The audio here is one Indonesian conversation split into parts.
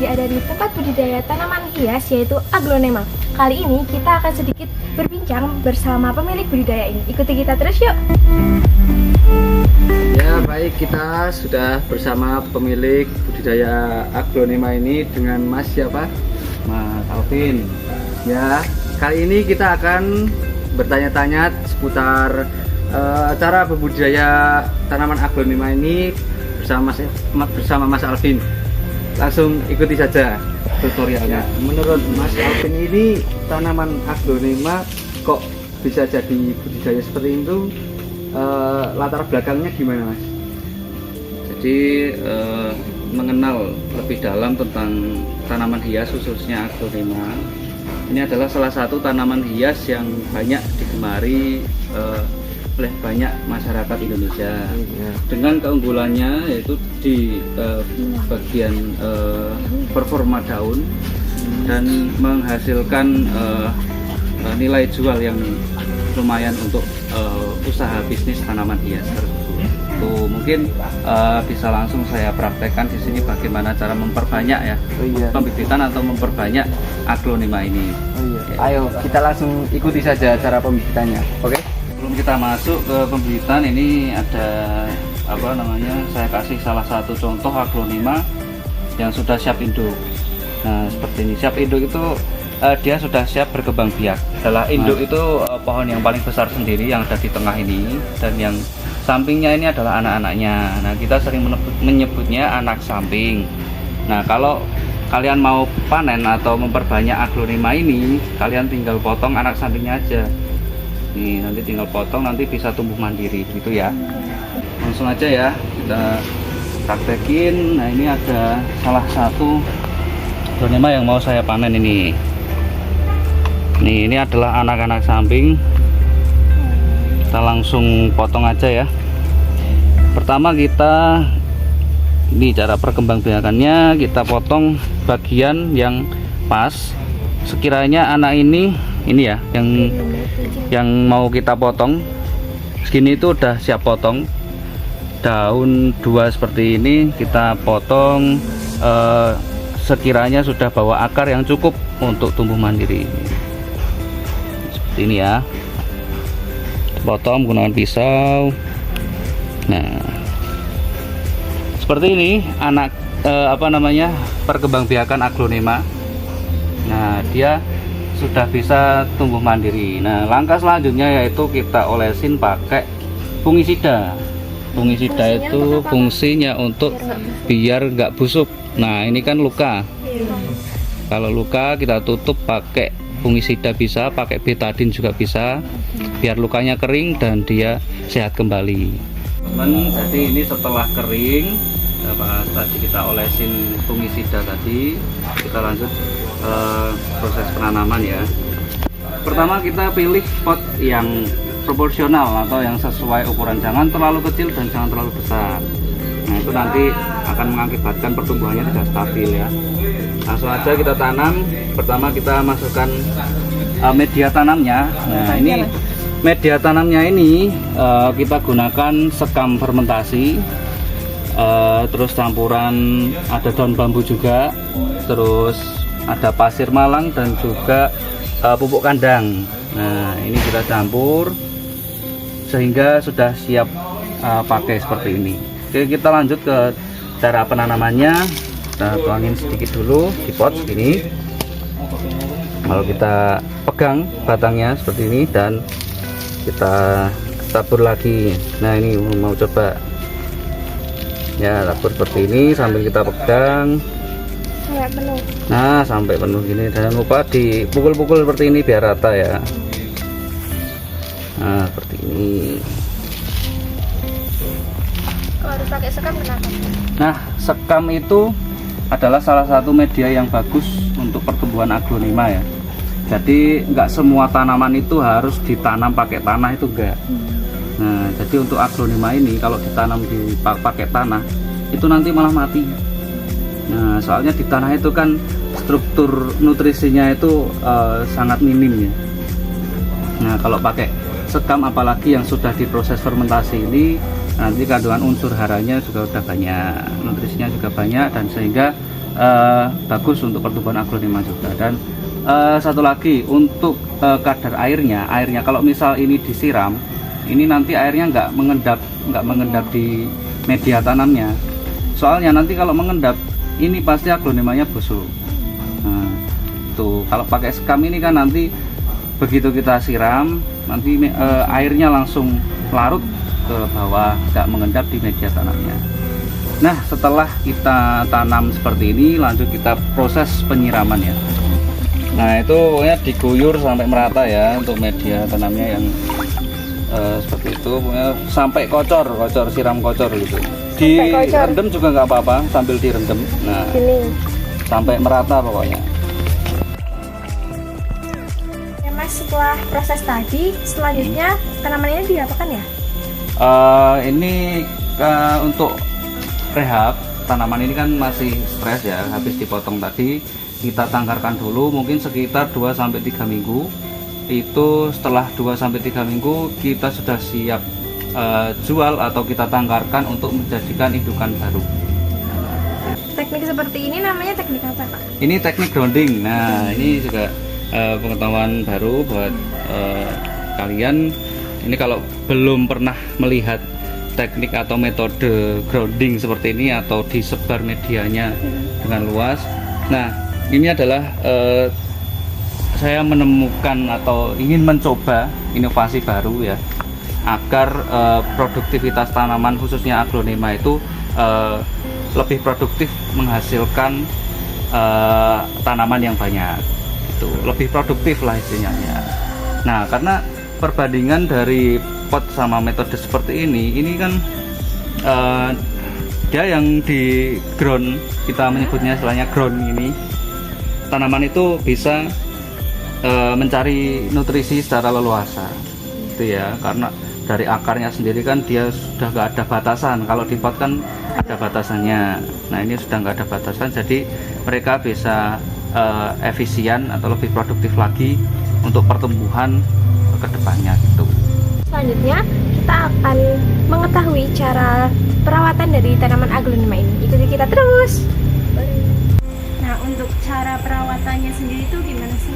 ada di tempat budidaya tanaman hias yaitu aglonema. Kali ini kita akan sedikit berbincang bersama pemilik budidaya ini. Ikuti kita terus yuk. Ya baik, kita sudah bersama pemilik budidaya aglonema ini dengan Mas siapa? Mas Alvin. Ya, kali ini kita akan bertanya-tanya seputar cara berbudidaya tanaman aglonema ini bersama Mas Alvin. Langsung ikuti saja tutorialnya. Menurut Mas Alvin ini tanaman aglonema kok bisa jadi budidaya seperti itu? Latar belakangnya gimana, Mas? Jadi mengenal lebih dalam tentang tanaman hias khususnya aglonema. Ini adalah salah satu tanaman hias yang banyak digemari oleh banyak masyarakat Indonesia. Dengan keunggulannya yaitu di bagian performa daun dan menghasilkan nilai jual yang lumayan untuk usaha bisnis tanaman hias tersebut. Tuh mungkin bisa langsung saya praktekkan di sini bagaimana cara memperbanyak ya pembibitan atau memperbanyak aglonema ini. Ayo kita langsung ikuti saja cara pembibitannya. Oke? Sebelum kita masuk ke pembibitan, ini ada saya kasih salah satu contoh aglonema yang sudah siap induk. Nah seperti ini, siap induk itu dia sudah siap berkembang biak. Setelah induk itu pohon yang paling besar sendiri yang ada di tengah ini, dan yang sampingnya ini adalah anak-anaknya. Nah kita sering menyebutnya anak samping. Nah kalau kalian mau panen atau memperbanyak aglonema ini, kalian tinggal potong anak sampingnya aja. Nih nanti tinggal potong, nanti bisa tumbuh mandiri gitu ya. Langsung aja ya kita praktekin. Nah ini ada salah satu aglonema yang mau saya panen ini. Nih ini adalah anak-anak samping. Kita langsung potong aja ya. Pertama kita ini cara perkembangbiakannya, kita potong bagian yang pas. Sekiranya anak ini ya yang mau kita potong segini itu udah siap potong. Daun dua seperti ini kita potong sekiranya sudah bawa akar yang cukup untuk tumbuh mandiri. Seperti ini ya. Potong menggunakan pisau. Nah seperti ini anak perkembangbiakan aglonema. Nah dia sudah bisa tumbuh mandiri. Nah langkah selanjutnya yaitu kita olesin pakai fungisida. Fungisida itu fungsinya untuk biar nggak busuk. Nah ini kan luka. Kalau luka kita tutup pakai fungisida, bisa pakai betadine juga bisa, biar lukanya kering dan dia sehat kembali. Jadi ini setelah kering, tadi kita olesin fungisida tadi, kita lanjut proses penanaman ya. Pertama kita pilih pot yang proporsional atau yang sesuai ukuran, jangan terlalu kecil dan jangan terlalu besar. Nah itu nanti akan mengakibatkan pertumbuhannya tidak stabil ya. Langsung aja kita tanam. Pertama kita masukkan media tanamnya. Nah ini media tanamnya ini kita gunakan sekam fermentasi, terus campuran ada daun bambu juga, terus ada pasir malang dan juga pupuk kandang. Nah ini kita campur sehingga sudah siap pakai seperti ini. Oke, kita lanjut ke cara penanamannya. Kita tuangin sedikit dulu di pot segini. Lalu kita pegang batangnya seperti ini dan kita tabur lagi. Nah ini mau coba ya, tabur seperti ini sambil kita pegang sampai penuh. Nah sampai penuh gini, jangan lupa dipukul-pukul seperti ini biar rata ya. Nah seperti ini. Kalau harus pakai sekam kenapa? Nah sekam itu adalah salah satu media yang bagus untuk pertumbuhan aglonema ya. Jadi nggak semua tanaman itu harus ditanam pakai tanah, itu enggak. Nah jadi untuk aglonema ini kalau ditanam pakai tanah itu nanti malah mati. Nah soalnya di tanah itu kan struktur nutrisinya itu sangat minim ya. Nah kalau pakai sekam apalagi yang sudah diproses fermentasi ini, nanti kandungan unsur haranya juga udah banyak, nutrisinya juga banyak, dan sehingga bagus untuk pertumbuhan aglonema juga. Dan satu lagi untuk kadar airnya kalau misal ini disiram, ini nanti airnya nggak mengendap di media tanamnya. Soalnya nanti kalau mengendap ini pasti aglonemanya busuk. Nah, tuh kalau pakai sekam ini kan nanti begitu kita siram nanti airnya langsung larut ke bawah, nggak mengendap di media tanamnya. Nah, setelah kita tanam seperti ini, lanjut kita proses penyiraman ya. Nah, itu pokoknya diguyur sampai merata ya untuk media tanamnya yang seperti itu, pokoknya sampai kocor, siram kocor gitu. Direndam juga nggak apa-apa, sambil direndam. Nah, Gini. sampai merata pokoknya. Ya Mas, setelah proses tadi, selanjutnya tanaman ini diapakan ya? Ini untuk rehab tanaman ini kan masih stres ya, habis dipotong tadi. Kita tangkarkan dulu mungkin sekitar 2-3 minggu. Itu setelah 2-3 minggu kita sudah siap jual atau kita tangkarkan untuk menjadikan indukan baru. Teknik seperti ini namanya teknik apa, Pak? Ini teknik grounding. Nah, ini juga pengetahuan baru buat kalian. Ini kalau belum pernah melihat teknik atau metode grounding seperti ini atau disebar medianya dengan luas. Nah, ini adalah saya menemukan atau ingin mencoba inovasi baru ya, agar produktivitas tanaman khususnya aglonema itu lebih produktif, menghasilkan tanaman yang banyak, itu lebih produktif lah istilahnya. Nah, karena perbandingan dari pot sama metode seperti ini kan dia yang di ground, kita menyebutnya istilahnya ground ini, tanaman itu bisa mencari nutrisi secara leluasa gitu ya, karena dari akarnya sendiri kan dia sudah nggak ada batasan. Kalau di pot kan ada batasannya, nah ini sudah nggak ada batasan, jadi mereka bisa efisien atau lebih produktif lagi untuk pertumbuhan kedepannya gitu. Selanjutnya kita akan mengetahui cara perawatan dari tanaman aglonema ini. Ikuti kita terus. Nah, untuk cara perawatannya sendiri itu gimana sih?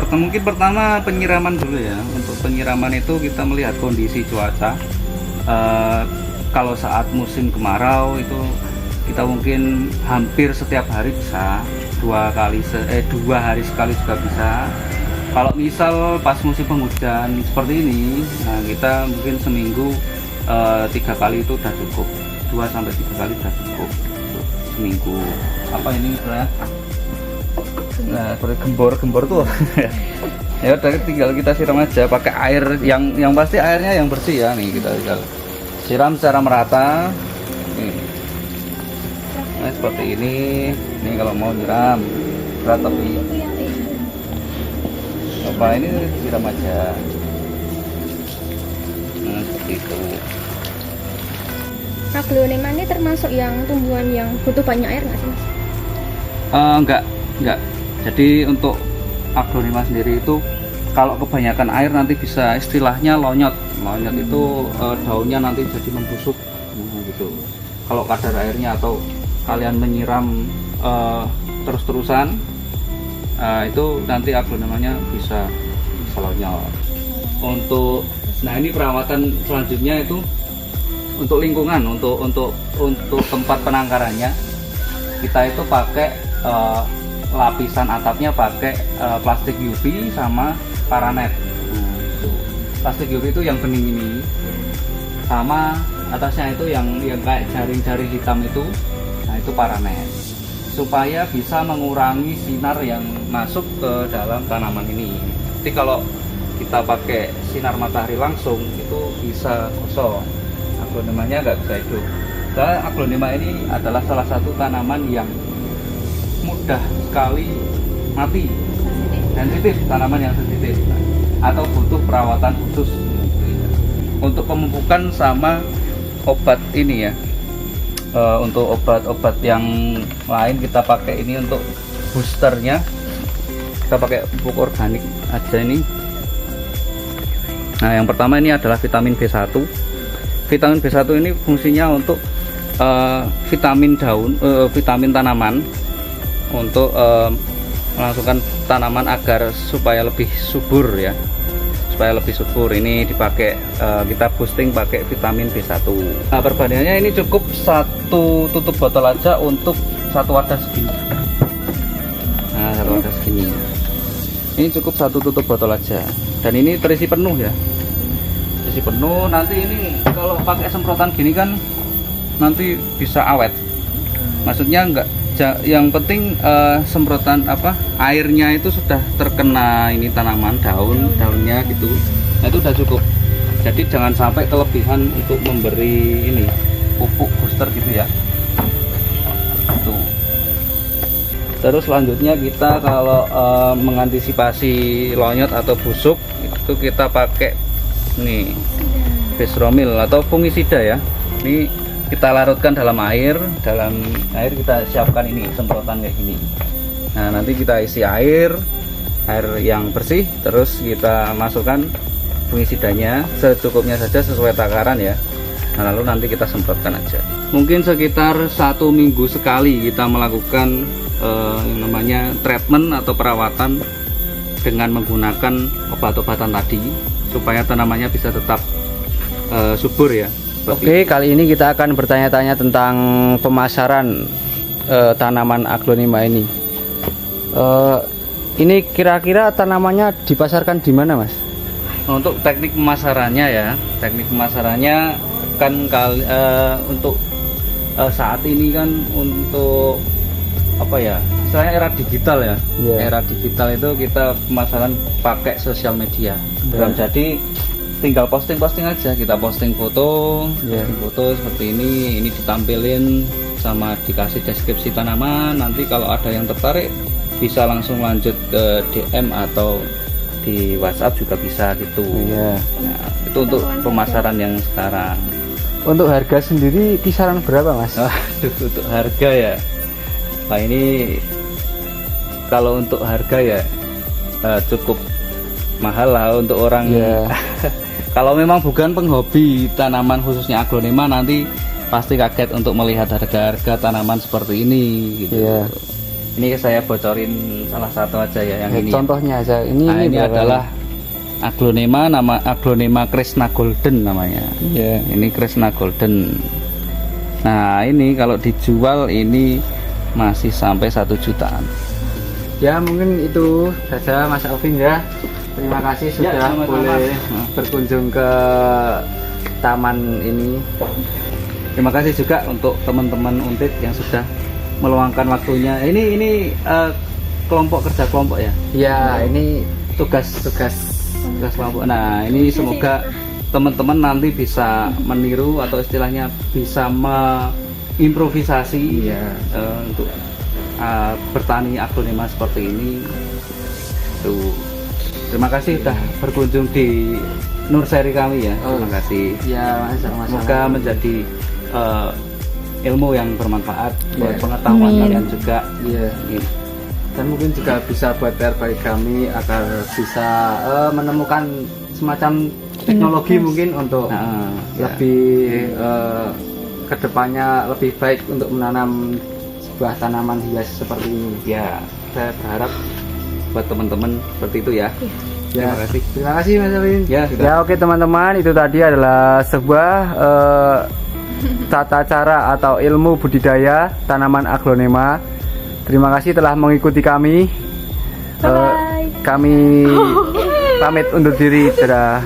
Mungkin pertama penyiraman dulu ya. Untuk penyiraman itu kita melihat kondisi cuaca. Kalau saat musim kemarau itu kita mungkin hampir setiap hari bisa, 2 hari sekali juga bisa. Kalau misal pas musim penghujan seperti ini, nah kita mungkin seminggu 3 kali itu udah cukup, 2-3 kali udah cukup seminggu. Apa ini sebenarnya? Nah, seperti gembor tuh. Ya udah, tinggal kita siram aja pakai air yang pasti airnya yang bersih ya. Nih kita tinggal siram secara merata. Nah, seperti ini. Ini kalau mau nyiram berat tapi apa ini siram aja. Nah, seperti itu. Aglonema ini termasuk yang tumbuhan yang butuh banyak air nggak sih, Mas? Enggak. Jadi untuk aglonema sendiri itu kalau kebanyakan air nanti bisa istilahnya lonyot. Lonyot itu daunnya nanti jadi membusuk gitu. Kalau kadar airnya atau kalian menyiram terus-terusan, itu nanti aglonemanya bisa lonyot. Nah ini perawatan selanjutnya itu untuk lingkungan, untuk tempat penangkarannya kita itu pakai lapisan atapnya pakai plastik UV sama paranet. Nah, itu. Plastik UV itu yang bening ini, sama atasnya itu yang kayak jaring-jaring hitam itu, nah itu paranet, supaya bisa mengurangi sinar yang masuk ke dalam tanaman ini. Jadi kalau kita pakai sinar matahari langsung itu bisa kosong, aglonemanya nggak bisa hidup. Dan aglonema ini adalah salah satu tanaman yang mudah sekali mati, sensitif, tanaman yang sensitif, atau butuh perawatan khusus untuk pemupukan sama obat ini ya. Untuk obat-obat yang lain kita pakai ini untuk boosternya, kita pakai pupuk organik aja ini. Nah, yang pertama ini adalah vitamin B1. Vitamin B1 ini fungsinya untuk vitamin daun, vitamin tanaman untuk melangsungkan tanaman agar supaya lebih subur ya, supaya lebih subur. Ini dipakai kita boosting pakai vitamin B1. Nah, perbandingannya ini cukup 1 tutup botol aja untuk 1 wadah segini. Nah, 1 wadah segini. Ini cukup 1 tutup botol aja. Dan ini terisi penuh ya. Terisi penuh. Nanti ini kalau pakai semprotan gini kan nanti bisa awet. Maksudnya enggak, yang penting semprotan airnya itu sudah terkena ini tanaman, daunnya gitu. Nah, itu udah cukup. Jadi jangan sampai kelebihan untuk memberi ini pupuk booster gitu ya. Itu. Terus selanjutnya kita kalau mengantisipasi lonyot atau busuk itu kita pakai nih Besromil atau fungisida ya. Ini kita larutkan dalam air kita siapkan ini semprotan kayak gini. Nah, nanti kita isi air yang bersih, terus kita masukkan fungisidanya secukupnya saja sesuai takaran ya. Nah, lalu nanti kita semprotkan aja. Mungkin sekitar 1 minggu sekali kita melakukan yang namanya treatment atau perawatan dengan menggunakan obat-obatan tadi supaya tanamannya bisa tetap subur ya. Oke, kali ini kita akan bertanya-tanya tentang pemasaran tanaman aglonema ini. Ini kira-kira tanamannya dipasarkan di mana, Mas? Untuk teknik pemasarannya ya, teknik pemasarannya kan untuk saat ini kan untuk istilahnya era digital ya. Era digital itu kita pemasaran pakai sosial media. Jadi tinggal posting aja, kita posting foto seperti ini ditampilin sama dikasih deskripsi tanaman. Nanti kalau ada yang tertarik bisa langsung lanjut ke DM atau di WhatsApp juga bisa gitu. Nah, itu untuk pemasaran yang sekarang. Untuk harga sendiri kisaran berapa, Mas? Untuk harga ya, nah ini kalau untuk harga ya cukup mahal lah untuk orang. Kalau memang bukan penghobi tanaman khususnya aglonema, nanti pasti kaget untuk melihat harga-harga tanaman seperti ini gitu. Ini saya bocorin salah satu aja ya yang ini. Contohnya aja ini adalah aglonema, nama aglonema Krishna Golden namanya. Ini Krishna Golden. Nah, ini kalau dijual ini masih sampai 1 jutaan. Ya, mungkin itu saja Mas Alvin ya. Terima kasih sudah boleh berkunjung ke taman ini. Terima kasih juga untuk teman-teman Untit yang sudah meluangkan waktunya. Ini kelompok kerja kelompok ya? Ya, ini tugas kelompok. Nah, ini semoga teman-teman nanti bisa meniru atau istilahnya bisa improvisasi untuk bertani aglonema seperti ini. Tuh. Terima kasih sudah berkunjung di nursery kami ya. Terima kasih. Ya, semoga menjadi ilmu yang bermanfaat buat pengetahuan kalian juga. Dan mungkin juga bisa buat terbaik kami agar bisa menemukan semacam teknologi mungkin untuk lebih kedepannya lebih baik untuk menanam sebuah tanaman hias seperti ini. Ya, saya berharap buat teman-teman seperti itu ya. Terima kasih Mas Alvin. Oke teman-teman, itu tadi adalah sebuah tata cara atau ilmu budidaya tanaman aglonema. Terima kasih telah mengikuti kami. Kami pamit undur diri. Dadah.